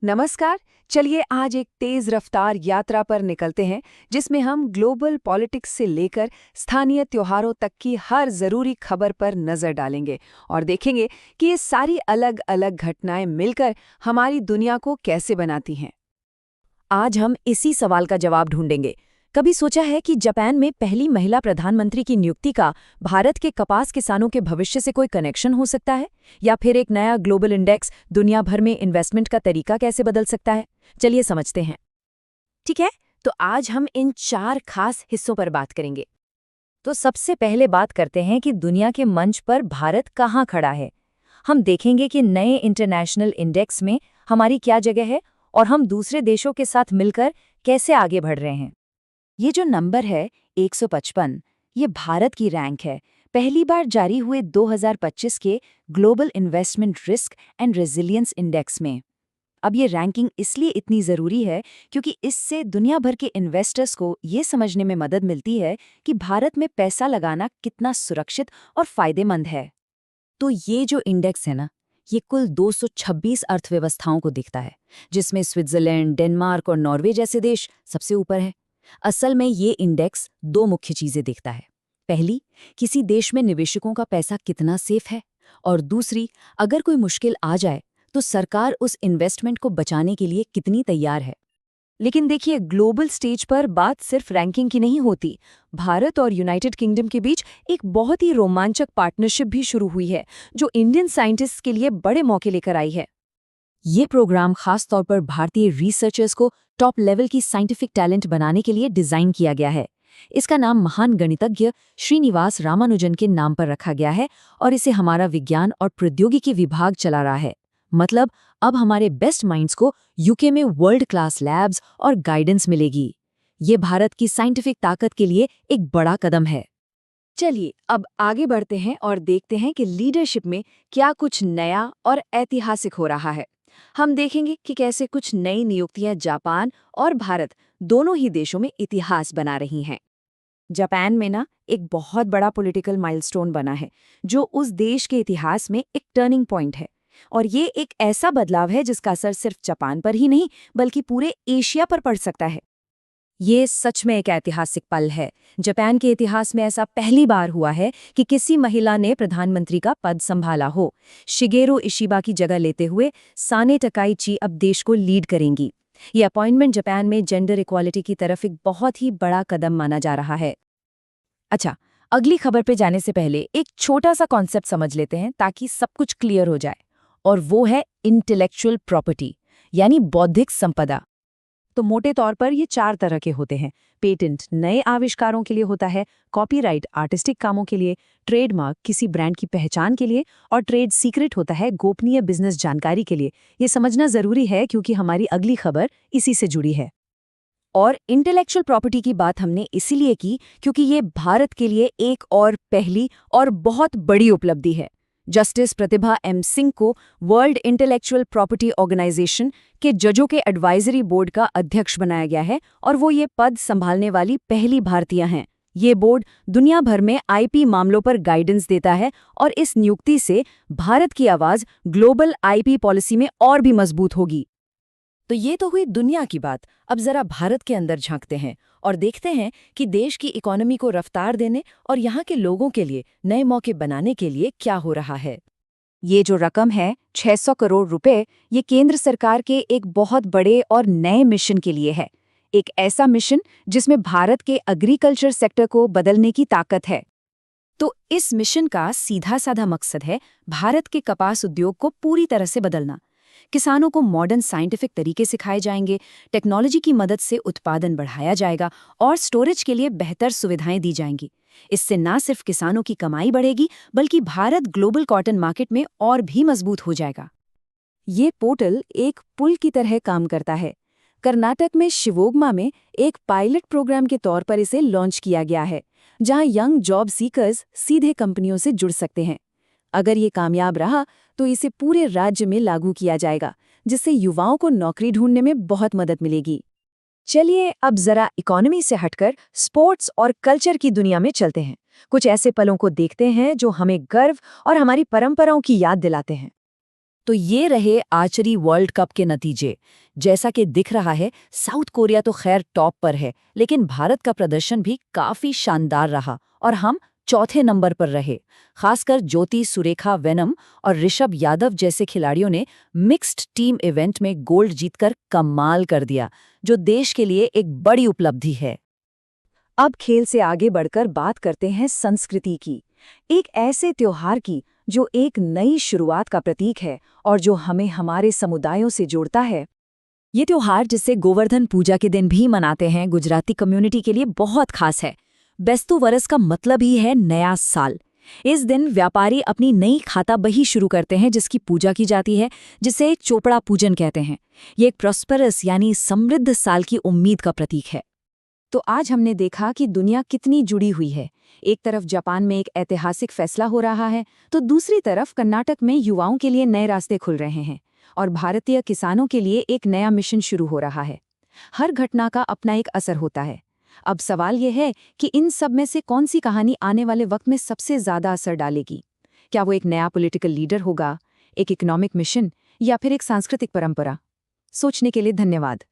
नमस्कार। चलिए आज एक तेज रफ्तार यात्रा पर निकलते हैं जिसमें हम ग्लोबल पॉलिटिक्स से लेकर स्थानीय त्योहारों तक की हर जरूरी खबर पर नजर डालेंगे और देखेंगे कि ये सारी अलग अलग घटनाएं मिलकर हमारी दुनिया को कैसे बनाती हैं। आज हम इसी सवाल का जवाब ढूंढेंगे। कभी सोचा है कि जापान में पहली महिला प्रधानमंत्री की नियुक्ति का भारत के कपास किसानों के भविष्य से कोई कनेक्शन हो सकता है? या फिर एक नया ग्लोबल इंडेक्स दुनिया भर में इन्वेस्टमेंट का तरीका कैसे बदल सकता है? चलिए समझते हैं। ठीक है, तो आज हम इन 4 खास हिस्सों पर बात करेंगे। तो सबसे पहले बात करते हैं कि दुनिया के मंच पर भारत कहाँ खड़ा है। हम देखेंगे कि नए इंटरनेशनल इंडेक्स में हमारी क्या जगह है और हम दूसरे देशों के साथ मिलकर कैसे आगे बढ़ रहे हैं। ये जो नंबर है 155, ये भारत की रैंक है, पहली बार जारी हुए 2025 के global investment risk and resilience index में। अब ये रैंकिंग इसलिए इतनी ज़रूरी है क्योंकि इससे दुनिया भर के इन्वेस्टर्स को ये समझने में मदद मिलती है कि भारत में पैसा लगाना कितना सुरक्षित और फायदेमंद है। तो ये जो इंडेक्स है ना, ये कुल 226 अर्थव्यवस्थाओं को दिखता है, जिसमें स्विट्जरलैंड, डेनमार्क और नॉर्वे जैसे देश सबसे ऊपर है। असल में ये इंडेक्स 2 मुख्य चीजें देखता है। पहली, किसी देश में निवेशकों का पैसा कितना सेफ है, और दूसरी, अगर कोई मुश्किल आ जाए तो सरकार उस इन्वेस्टमेंट को बचाने के लिए कितनी तैयार है। लेकिन देखिए, ग्लोबल स्टेज पर बात सिर्फ रैंकिंग की नहीं होती। भारत और यूनाइटेड किंगडम के बीच एक बहुत ही रोमांचक पार्टनरशिप भी शुरू हुई है, जो इंडियन साइंटिस्ट्स के लिए बड़े मौके लेकर आई है। ये प्रोग्राम खास तौर पर भारतीय रिसर्चर्स को टॉप लेवल की साइंटिफिक टैलेंट बनाने के लिए डिजाइन किया गया है। इसका नाम महान गणितज्ञ श्रीनिवास रामानुजन के नाम पर रखा गया है और इसे हमारा विज्ञान और प्रौद्योगिकी विभाग चला रहा है। मतलब अब हमारे बेस्ट माइंड्स को यूके में वर्ल्ड क्लास लैब्स और गाइडेंस मिलेगी। ये भारत की साइंटिफिक ताकत के लिए एक बड़ा कदम है। चलिए अब आगे बढ़ते हैं और देखते हैं कि लीडरशिप में क्या कुछ नया और ऐतिहासिक हो रहा है। हम देखेंगे कि कैसे कुछ नई नियुक्तियां जापान और भारत दोनों ही देशों में इतिहास बना रही हैं। जापान में ना एक बहुत बड़ा पॉलिटिकल माइलस्टोन बना है, जो उस देश के इतिहास में एक टर्निंग पॉइंट है। और ये एक ऐसा बदलाव है जिसका असर सिर्फ जापान पर ही नहीं बल्कि पूरे एशिया पर पड़ सकता है। ये सच में एक ऐतिहासिक पल है। जापान के इतिहास में ऐसा पहली बार हुआ है कि किसी महिला ने प्रधानमंत्री का पद संभाला हो। शिगेरो इशिबा की जगह लेते हुए साने टकाइची अब देश को लीड करेंगी। ये अपॉइंटमेंट जापान में जेंडर इक्वालिटी की तरफ एक बहुत ही बड़ा कदम माना जा रहा है। अच्छा, अगली खबर पे जाने से पहले एक छोटा सा कॉन्सेप्ट समझ लेते हैं ताकि सब कुछ क्लियर हो जाए, और वो है इंटेलेक्चुअल प्रॉपर्टी, यानी बौद्धिक संपदा। तो मोटे तौर पर ये 4 तरह के होते हैं। पेटेंट नए आविष्कारों के लिए होता है, कॉपीराइट आर्टिस्टिक कामों के लिए, ट्रेडमार्क किसी ब्रांड की पहचान के लिए, और ट्रेड सीक्रेट होता है गोपनीय बिजनेस जानकारी के लिए। ये समझना जरूरी है क्योंकि हमारी अगली खबर इसी से जुड़ी है। और इंटेलेक्चुअल प्रॉपर्टी की बात हमने इसीलिए की क्योंकि ये भारत के लिए एक और पहली और बहुत बड़ी उपलब्धि है। जस्टिस प्रतिभा एम सिंह को वर्ल्ड इंटेलेक्चुअल प्रॉपर्टी ऑर्गेनाइजेशन के जजों के एडवाइजरी बोर्ड का अध्यक्ष बनाया गया है और वो ये पद संभालने वाली पहली भारतीय हैं। ये बोर्ड दुनिया भर में आईपी मामलों पर गाइडेंस देता है और इस नियुक्ति से भारत की आवाज ग्लोबल आईपी पॉलिसी में और भी मजबूत होगी। तो ये तो हुई दुनिया की बात। अब जरा भारत के अंदर झांकते हैं और देखते हैं कि देश की इकोनॉमी को रफ्तार देने और यहाँ के लोगों के लिए नए मौके बनाने के लिए क्या हो रहा है। ये जो रकम है 600 करोड़ रुपए, ये केंद्र सरकार के एक बहुत बड़े और नए मिशन के लिए है। एक ऐसा मिशन जिसमें भारत के एग्रीकल्चर सेक्टर को बदलने की ताकत है। तो इस मिशन का सीधा साधा मकसद है भारत के कपास उद्योग को पूरी तरह से बदलना। किसानों को मॉडर्न साइंटिफिक तरीके सिखाए जाएंगे, टेक्नोलॉजी की मदद से उत्पादन बढ़ाया जाएगा और स्टोरेज के लिए बेहतर सुविधाएं दी जाएंगी। इससे न सिर्फ किसानों की कमाई बढ़ेगी बल्कि भारत ग्लोबल कॉटन मार्केट में और भी मजबूत हो जाएगा। ये पोर्टल एक पुल की तरह काम करता है। कर्नाटक में शिवोगमा में एक पायलट प्रोग्राम के तौर पर इसे लॉन्च किया गया है, जहां यंग जॉब सीकर्स सीधे कंपनियों से जुड़ सकते हैं। अगर ये कामयाब रहा तो इसे पूरे राज्य में लागू किया जाएगा, जिससे युवाओं को नौकरी ढूंढने में बहुत मदद मिलेगी। चलिए अब जरा इकोनॉमी से हटकर स्पोर्ट्स और कल्चर की दुनिया में चलते हैं। कुछ ऐसे पलों को देखते हैं जो हमें गर्व और हमारी परंपराओं की याद दिलाते हैं। तो ये रहे आर्चरी वर्ल्ड कप के नतीजे। जैसा कि दिख रहा है, साउथ कोरिया तो खैर टॉप पर है, लेकिन भारत का प्रदर्शन भी काफी शानदार रहा और हम चौथे नंबर पर रहे। खासकर ज्योति सुरेखा वेनम और ऋषभ यादव जैसे खिलाड़ियों ने मिक्स्ड टीम इवेंट में गोल्ड जीतकर कमाल कर दिया, जो देश के लिए एक बड़ी उपलब्धि है। अब खेल से आगे बढ़कर बात करते हैं संस्कृति की, एक ऐसे त्योहार की जो एक नई शुरुआत का प्रतीक है और जो हमें हमारे समुदायों से जोड़ता है। ये त्योहार, जिसे गोवर्धन पूजा के दिन भी मनाते हैं, गुजराती कम्युनिटी के लिए बहुत खास है। बेस्तु वरस का मतलब ही है नया साल। इस दिन व्यापारी अपनी नई खाता बही शुरू करते हैं, जिसकी पूजा की जाती है, जिसे चोपड़ा पूजन कहते हैं। ये एक प्रॉस्परस यानी समृद्ध साल की उम्मीद का प्रतीक है। तो आज हमने देखा कि दुनिया कितनी जुड़ी हुई है। एक तरफ जापान में एक ऐतिहासिक फैसला हो रहा है, तो दूसरी तरफ कर्नाटक में युवाओं के लिए नए रास्ते खुल रहे हैं और भारतीय किसानों के लिए एक नया मिशन शुरू हो रहा है। हर घटना का अपना एक असर होता है। अब सवाल यह है कि इन सब में से कौन सी कहानी आने वाले वक्त में सबसे ज्यादा असर डालेगी? क्या वो एक नया पॉलिटिकल लीडर होगा, एक इकोनॉमिक मिशन, या फिर एक सांस्कृतिक परंपरा? सोचने के लिए धन्यवाद।